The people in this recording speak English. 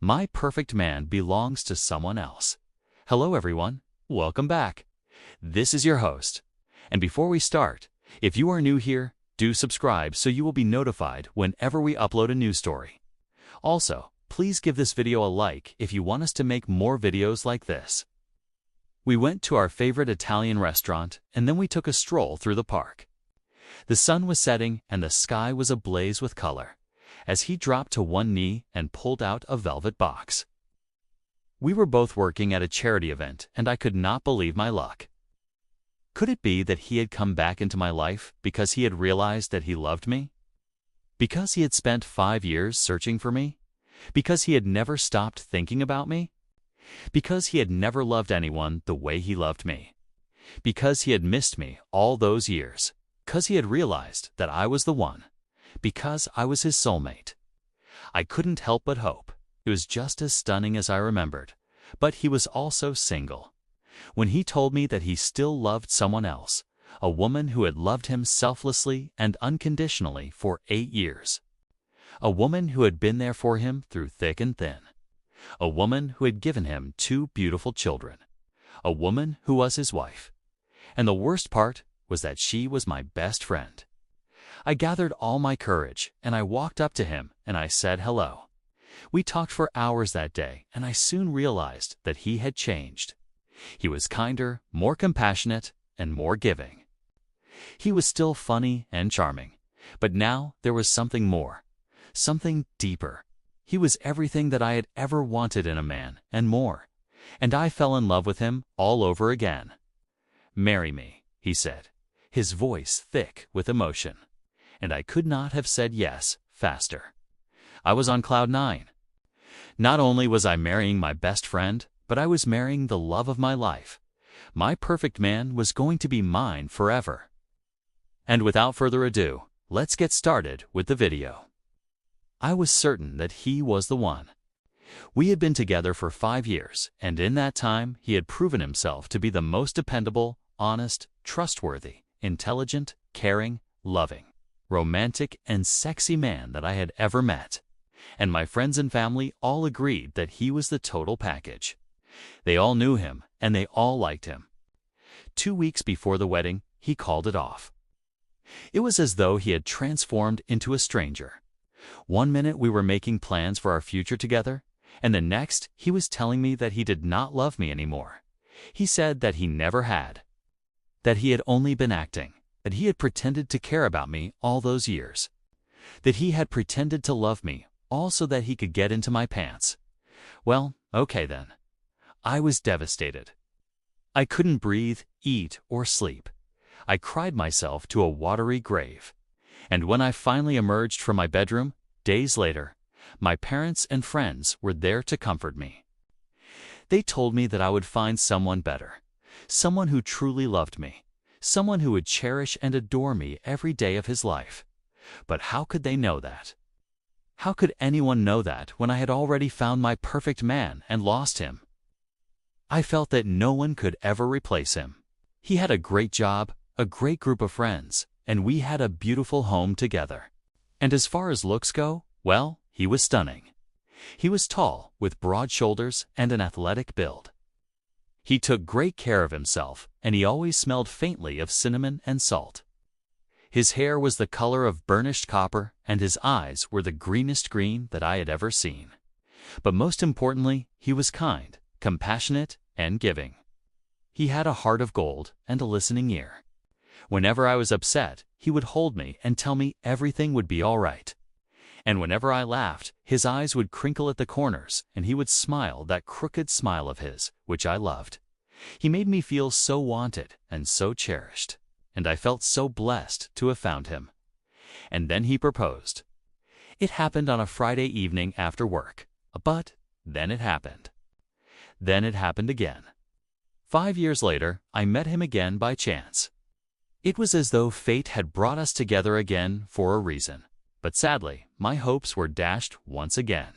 My perfect man belongs to someone else. Hello everyone, welcome back. This is your host. And before we start, if you are new here, do subscribe so you will be notified whenever we upload a new story. Also, please give this video a like if you want us to make more videos like this. We went to our favorite Italian restaurant and then we took a stroll through the park. The sun was setting and the sky was ablaze with color as he dropped to one knee and pulled out a velvet box. We were both working at a charity event and I could not believe my luck. Could it be that he had come back into my life because he had realized that he loved me? Because he had spent 5 years searching for me? Because he had never stopped thinking about me? Because he had never loved anyone the way he loved me? Because he had missed me all those years? Because he had realized that I was the one? Because I was his soulmate? I couldn't help but hope. It was just as stunning as I remembered, but he was also single. When he told me that he still loved someone else, a woman who had loved him selflessly and unconditionally for 8 years. A woman who had been there for him through thick and thin. A woman who had given him 2 beautiful children. A woman who was his wife. And the worst part was that she was my best friend. I gathered all my courage and I walked up to him and I said hello. We talked for hours that day and I soon realized that he had changed. He was kinder, more compassionate, and more giving. He was still funny and charming, but now there was something more, something deeper. He was everything that I had ever wanted in a man and more, and I fell in love with him all over again. "Marry me," he said, his voice thick with emotion, and I could not have said yes faster. I was on cloud 9. Not only was I marrying my best friend, but I was marrying the love of my life. My perfect man was going to be mine forever. And without further ado, let's get started with the video. I was certain that he was the one. We had been together for 5 years, and in that time he had proven himself to be the most dependable, honest, trustworthy, intelligent, caring, loving, romantic, and sexy man that I had ever met. And my friends and family all agreed that he was the total package. They all knew him, and they all liked him. 2 weeks before the wedding, he called it off. It was as though he had transformed into a stranger. One minute we were making plans for our future together, and the next he was telling me that he did not love me anymore. He said that he never had. That he had only been acting. That he had pretended to care about me all those years. That he had pretended to love me all so that he could get into my pants. Well, okay then. I was devastated. I couldn't breathe, eat, or sleep. I cried myself to a watery grave. And when I finally emerged from my bedroom, days later, my parents and friends were there to comfort me. They told me that I would find someone better, someone who truly loved me, someone who would cherish and adore me every day of his life. But how could they know that? How could anyone know that when I had already found my perfect man and lost him? I felt that no one could ever replace him. He had a great job, a great group of friends, and we had a beautiful home together. And as far as looks go, well, he was stunning. He was tall, with broad shoulders and an athletic build. He took great care of himself, and he always smelled faintly of cinnamon and salt. His hair was the color of burnished copper, and his eyes were the greenest green that I had ever seen. But most importantly, he was kind, compassionate, and giving. He had a heart of gold and a listening ear. Whenever I was upset, he would hold me and tell me everything would be all right. And whenever I laughed, his eyes would crinkle at the corners, and he would smile that crooked smile of his, which I loved. He made me feel so wanted and so cherished, and I felt so blessed to have found him. And then he proposed. It happened on a Friday evening after work, but then it happened. Then it happened again. 5 years later, I met him again by chance. It was as though fate had brought us together again for a reason. But sadly, my hopes were dashed once again.